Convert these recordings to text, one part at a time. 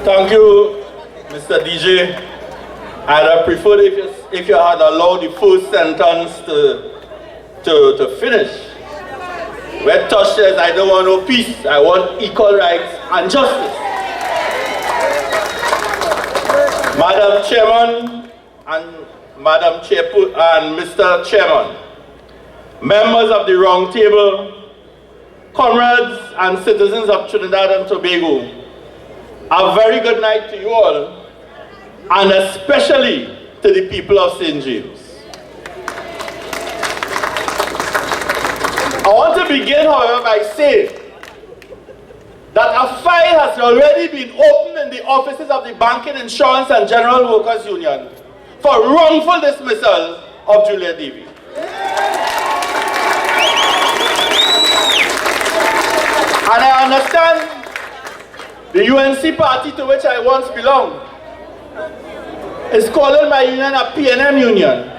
Thank you, Mr. DJ. I'd have preferred if you had allowed the first sentence to finish. Where Tosh says, I don't want no peace, I want equal rights and justice. Madam Chairman and Madam Chairperson and Mr. Chairman, members of the Roundtable, comrades and citizens of Trinidad and Tobago, a very good night to you all, and especially to the people of St. James. I want to begin, however, by saying that a file has already been opened in the offices of the Banking, Insurance and General Workers Union for wrongful dismissal of Julia Davy. And I understand the UNC party to which I once belonged is calling my union a PNM union.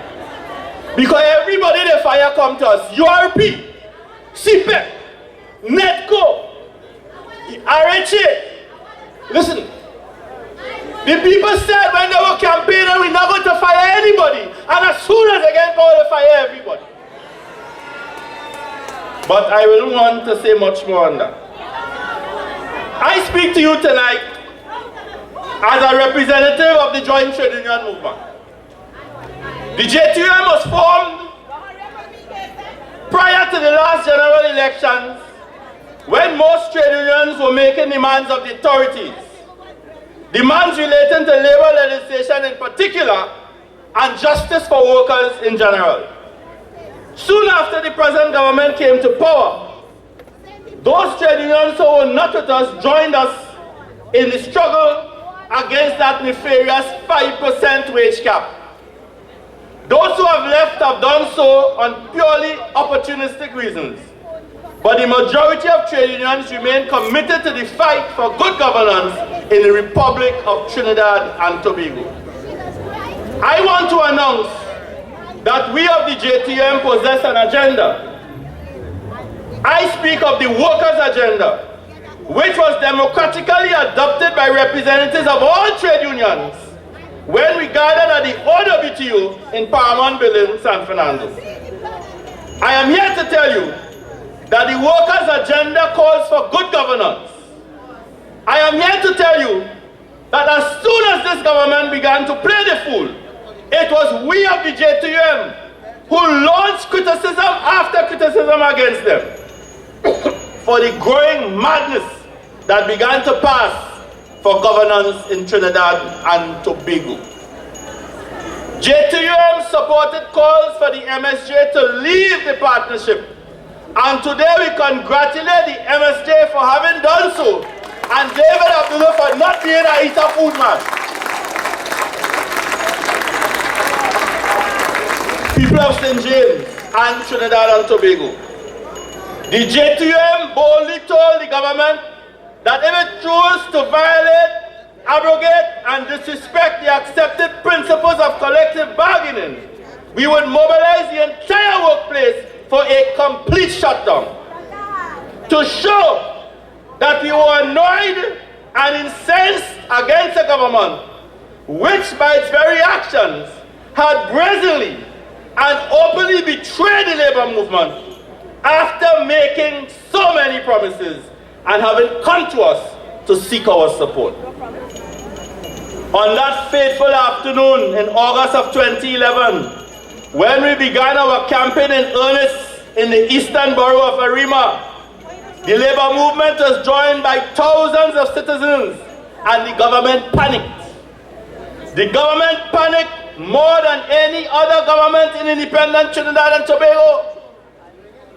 Because everybody they fire come to us, URP, CPEC, NETCO, RHA. Listen, the people said when they were campaigning, we're not going to fire anybody. And as soon as they get power, they fire everybody. But I will want to say much more on that. I speak to you tonight as a representative of the Joint Trade Union Movement. The JTUM was formed prior to the last general elections when most trade unions were making demands of the authorities. Demands relating to labor legislation in particular and justice for workers in general. Soon after the present government came to power, those trade unions who were not with us joined us in the struggle against that nefarious 5% wage cap. Those who have left have done so on purely opportunistic reasons. But the majority of trade unions remain committed to the fight for good governance in the Republic of Trinidad and Tobago. I want to announce that we of the JTM possess an agenda. I speak of the workers' agenda, which was democratically adopted by representatives of all trade unions when we gathered at the OWTU in Paramount Building, San Fernando. I am here to tell you that the workers' agenda calls for good governance. I am here to tell you that as soon as this government began to play the fool, it was we of the JTUM who launched criticism after criticism against them for the growing madness that began to pass for governance in Trinidad and Tobago. JTUM supported calls for the MSJ to leave the partnership, and today we congratulate the MSJ for having done so, and David Abdullah for not being a eater food man. People of St. James and Trinidad and Tobago, the JTUM boldly told the government that if it chose to violate, abrogate, and disrespect the accepted principles of collective bargaining, we would mobilize the entire workplace for a complete shutdown. To show that we were annoyed and incensed against the government, which by its very actions had brazenly and openly betrayed the labor movement after making so many promises and having come to us to seek our support. On that fateful afternoon in August of 2011, when we began our campaign in earnest in the eastern borough of Arima, the labor movement was joined by thousands of citizens and the government panicked. The government panicked more than any other government in independent Trinidad and Tobago.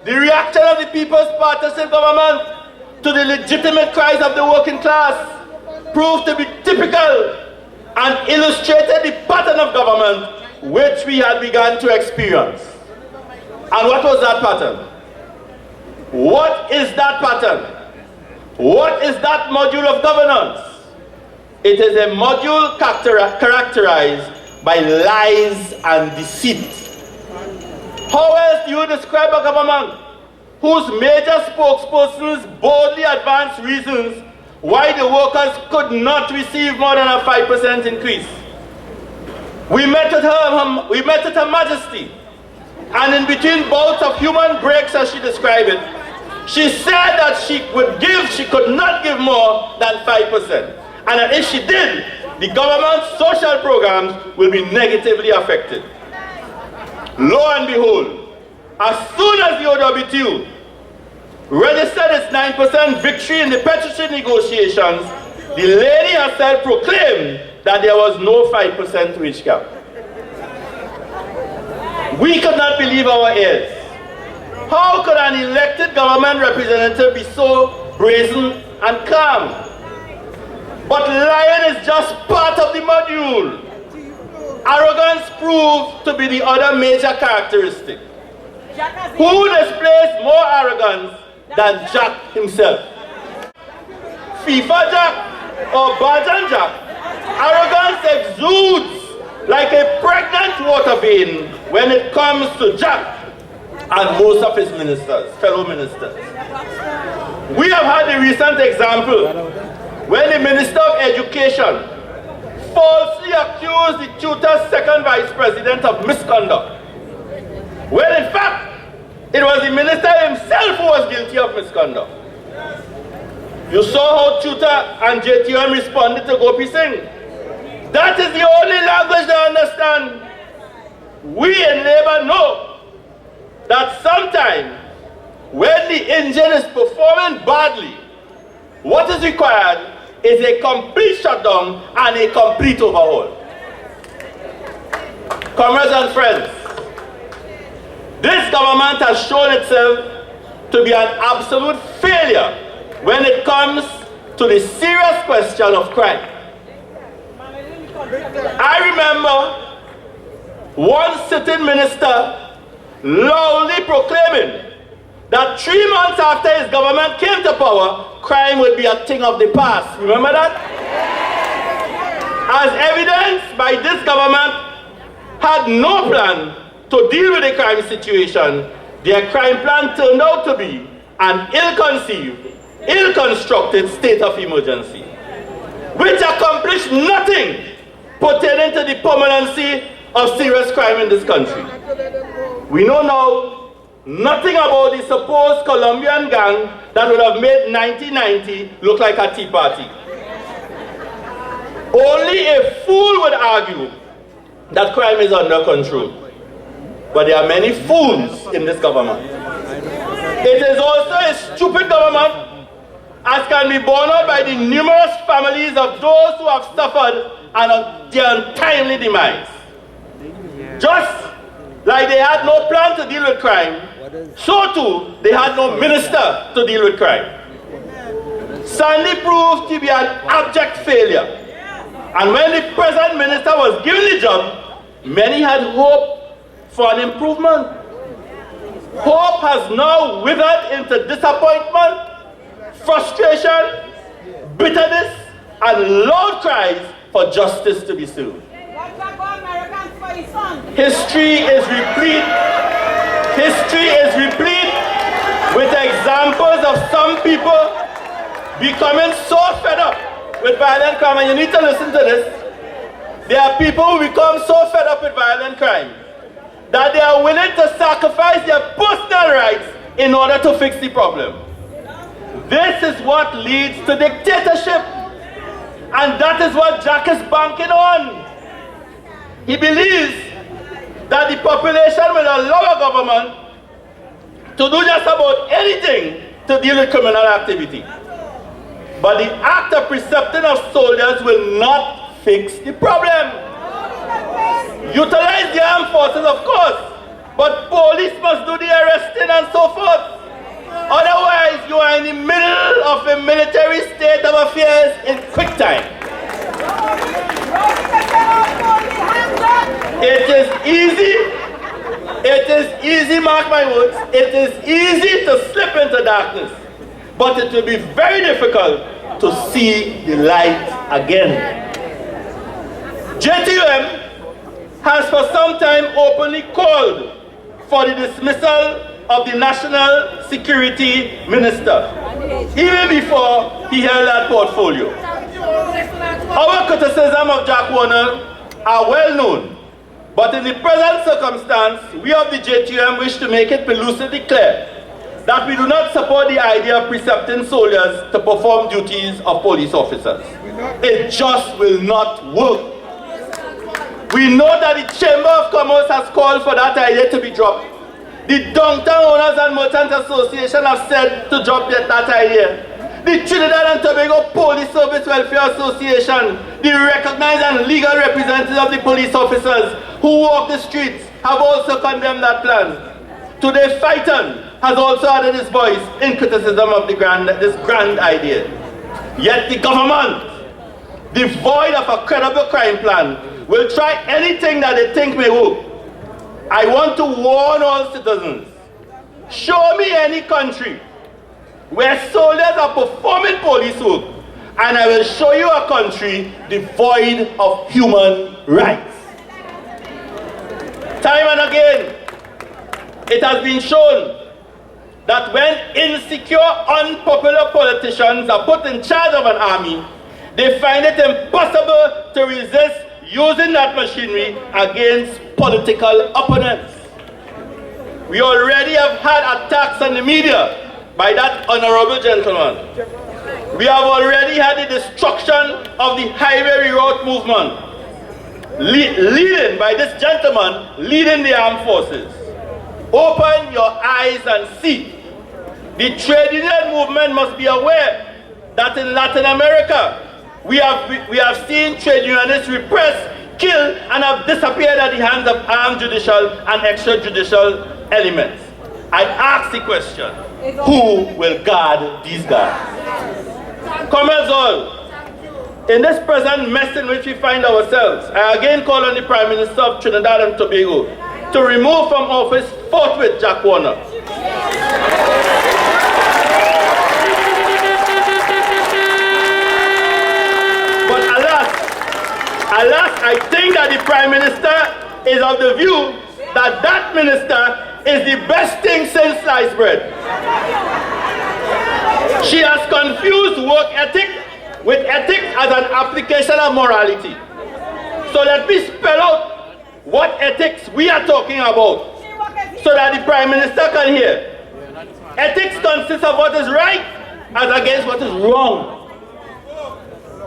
The reaction of the People's Partisan Government to the legitimate cries of the working class proved to be typical and illustrated the pattern of government which we had begun to experience. And what was that pattern? What is that pattern? What is that module of governance? It is a module characterized by lies and deceit. How else do you describe a government whose major spokespersons boldly advance reasons why the workers could not receive more than a 5% increase. We met with Her Majesty, and in between bouts of human breaks, as she described it, she said that she could not give more than 5%, and that if she did, the government's social programs will be negatively affected. Lo and behold, as soon as the OWTU registered its 9% victory in the petition negotiations, the lady herself proclaimed that there was no 5% wage cap. We could not believe our ears. How could an elected government representative be so brazen and calm? But lying is just part of the module. Arrogance proved to be the other major characteristic. Who displays more arrogance than Jack himself? FIFA Jack or Bajan Jack? Arrogance exudes like a pregnant water vein when it comes to Jack and most of his ministers, fellow ministers. We have had the recent example when the Minister of Education falsely accused the tutor's second vice president of misconduct, when in fact it was the minister himself who was guilty of misconduct. You saw how tutor and JTM responded to Gopi Singh. That is the only language they understand. We in Labour know that sometimes when the engine is performing badly, what is required is a complete shutdown and a complete overhaul. Comrades and friends, this government has shown itself to be an absolute failure when it comes to the serious question of crime. I remember one sitting minister loudly proclaiming that 3 months after his government came to power, crime would be a thing of the past. Remember that? As evidenced by this government had no plan to deal with the crime situation, their crime plan turned out to be an ill-conceived, ill-constructed state of emergency, which accomplished nothing pertaining to the permanency of serious crime in this country. We know now nothing about the supposed Colombian gang that would have made 1990 look like a tea party. Only a fool would argue that crime is under control. But there are many fools in this government. It is also a stupid government, as can be borne out by the numerous families of those who have suffered their untimely demise. Just like they had no plan to deal with crime, so too they had no minister to deal with crime. Sandy proved to be an abject failure. And when the present minister was given the job, many had hope for an improvement. Hope has now withered into disappointment, frustration, bitterness, and loud cries for justice to be served. History is replete with examples of some people becoming so fed up with violent crime, and you need to listen to this. There are people who become so fed up with violent crime that they are willing to sacrifice their personal rights in order to fix the problem. This is what leads to dictatorship, and that is what Jack is banking on. He believes that the population will allow a government to do just about anything to deal with criminal activity. But the act of precepting of soldiers will not fix the problem. Utilize the armed forces, of course, but police must do the arresting and so forth. Otherwise, you are in the middle of a military state of affairs in quick time. It is easy, mark my words, it is easy to slip into darkness, but it will be very difficult to see the light again. JTUM has for some time openly called for the dismissal of the National Security Minister, even before he held that portfolio. Our criticism of Jack Warner are well known, but in the present circumstance, we of the JTUM wish to make it lucidly clear that we do not support the idea of precepting soldiers to perform duties of police officers. It just will not work. We know that the Chamber of Commerce has called for that idea to be dropped. The Downtown Owners and Merchants Association have said to drop that idea. The Trinidad and Tobago Police Service Welfare Association, the recognized and legal representatives of the police officers who walk the streets, have also condemned that plan. Today, Fighton has also added his voice in criticism of this grand idea. Yet the government, devoid of a credible crime plan, will try anything that they think may work. I want to warn all citizens, show me any country where soldiers are performing police work, and I will show you a country devoid of human rights. Time and again, it has been shown that when insecure, unpopular politicians are put in charge of an army, they find it impossible to resist using that machinery against political opponents. We already have had attacks on the media by that honorable gentleman. We have already had the destruction of the highway reroute movement, leading by this gentleman leading the armed forces. Open your eyes and see. The trade union movement must be aware that in Latin America, we have seen trade unionists repressed, killed, and have disappeared at the hands of armed judicial and extrajudicial elements. I ask the question, who will guard these guards? Comrades all, in this present mess in which we find ourselves, I again call on the Prime Minister of Trinidad and Tobago to remove from office forthwith Jack Warner. But alas, I think that the Prime Minister is of the view that that minister is the best thing since sliced bread. She has confused work ethic with ethics as an application of morality. So let me spell out what ethics we are talking about so that the Prime Minister can hear. Ethics consists of what is right as against what is wrong.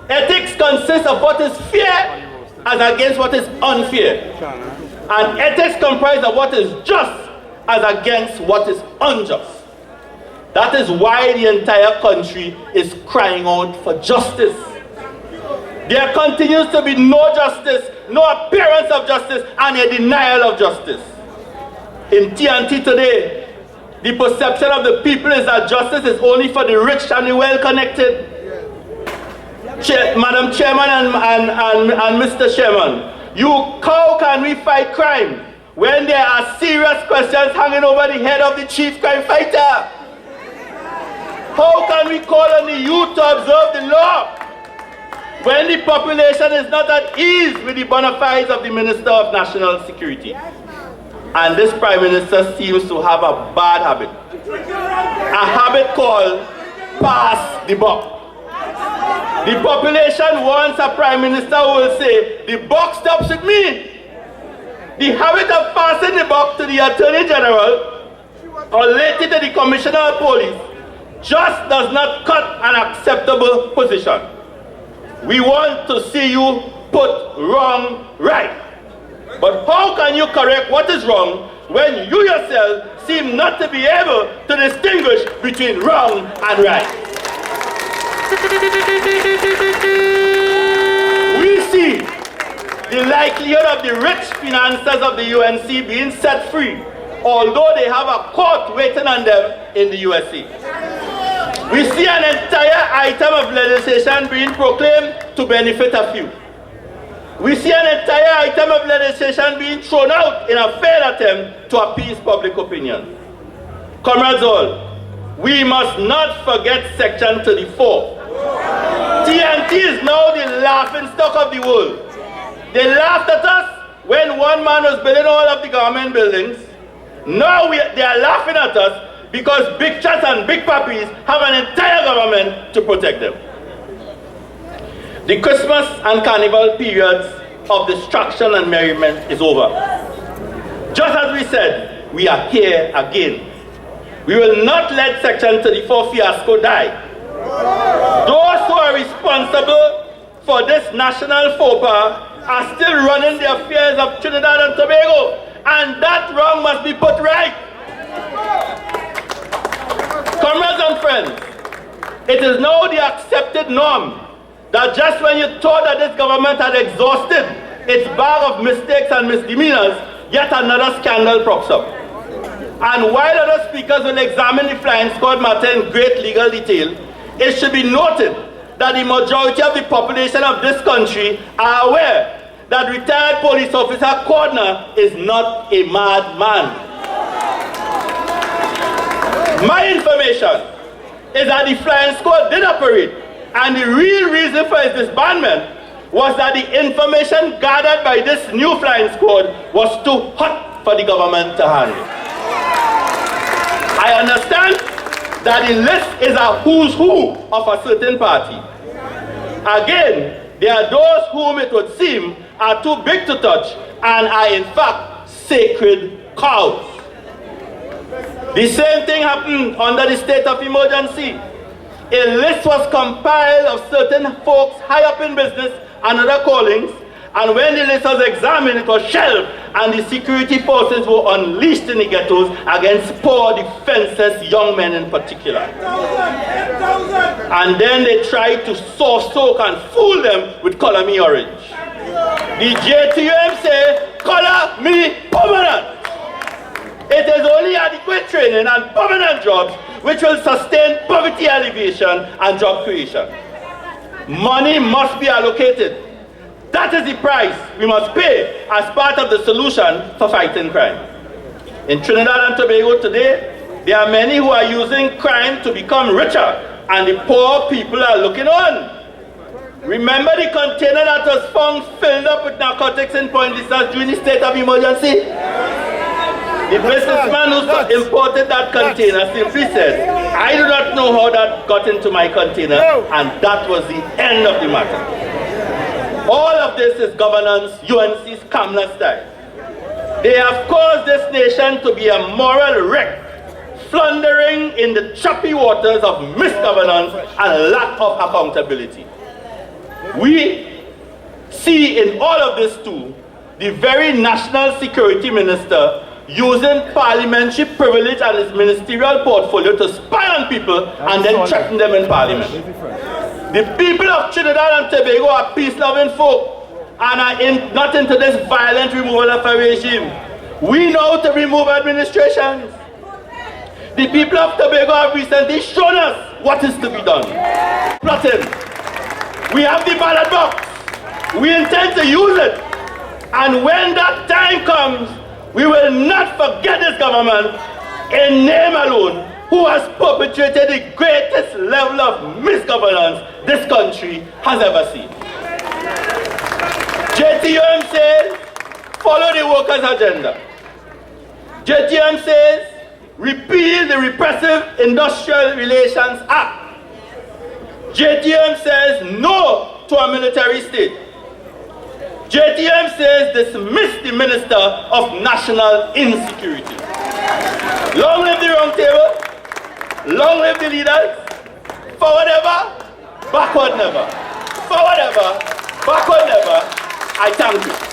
Ethics consists of what is fair as against what is unfair. And ethics comprises of what is just as against what is unjust. That is why the entire country is crying out for justice. There continues to be no justice, no appearance of justice, and a denial of justice. In TNT today, the perception of the people is that justice is only for the rich and the well-connected. Madam Chairman and Mr. Chairman, how can we fight crime when there are serious questions hanging over the head of the chief crime fighter? How can we call on the youth to observe the law when the population is not at ease with the bona fides of the Minister of National Security? And this Prime Minister seems to have a bad habit. A habit called pass the buck. The population wants a Prime Minister who will say, the buck stops with me. The habit of passing the buck to the Attorney General or later to the Commissioner of Police just does not cut an acceptable position. We want to see you put wrong right. But how can you correct what is wrong when you yourself seem not to be able to distinguish between wrong and right? We see the likelihood of the rich financiers of the UNC being set free, although they have a court waiting on them in the USA. We see an entire item of legislation being proclaimed to benefit a few. We see an entire item of legislation being thrown out in a failed attempt to appease public opinion. Comrades all, we must not forget Section 34. TNT is now the laughingstock of the world. They laughed at us when one man was building all of the government buildings. Now they are laughing at us because big chats and big puppies have an entire government to protect them. The Christmas and Carnival periods of distraction and merriment is over. Just as we said, we are here again. We will not let Section 34 fiasco die. Those who are responsible for this national faux pas are still running the affairs of Trinidad and Tobago, and that wrong must be put right. Comrades and friends, it is now the accepted norm that just when you thought that this government had exhausted its bag of mistakes and misdemeanors, yet another scandal props up. And while other speakers will examine the flying squad matter in great legal detail, it should be noted that the majority of the population of this country are aware that retired police officer Cordner is not a madman. My information is that the flying squad did operate, and the real reason for its disbandment was that the information gathered by this new flying squad was too hot for the government to handle. I understand that the list is a who's who of a certain party. Again, there are those whom it would seem are too big to touch and are in fact sacred cows. The same thing happened under the state of emergency. A list was compiled of certain folks high up in business and other callings, and when the list was examined, it was shelved, and the security forces were unleashed in the ghettos against poor, defenseless young men in particular. And then they tried to soak and fool them with color me orange. The JTUM say, color me permanent. It is only adequate training and permanent jobs which will sustain poverty alleviation and job creation. Money must be allocated. That is the price we must pay as part of the solution for fighting crime. In Trinidad and Tobago today, there are many who are using crime to become richer, and the poor people are looking on. Remember the container that was found filled up with narcotics in Point Lisas during the state of emergency? The businessman who imported that container simply said, I do not know how that got into my container, and that was the end of the matter. All of this is governance, UNC's Kamla style. They have caused this nation to be a moral wreck, floundering in the choppy waters of misgovernance and lack of accountability. We see in all of this too, the very National Security Minister using parliamentary privilege and his ministerial portfolio to spy on people and then threaten them in parliament. The people of Trinidad and Tobago are peace-loving folk and are not into this violent removal of a regime. We know to remove administrations. The people of Tobago have recently shown us what is to be done. Plotting. We have the ballot box. We intend to use it. And when that time comes, we will not forget this government in name alone, who has perpetrated the greatest level of misgovernance this country has ever seen. JTUM says, follow the workers' agenda. JTUM says, repeal the Repressive Industrial Relations Act. JTUM says, no to a military state. JTUM says, dismiss the Minister of National Insecurity. Long live the Roundtable. Long live the leaders. Forward ever, backward never. Forward ever, backward never. I thank you.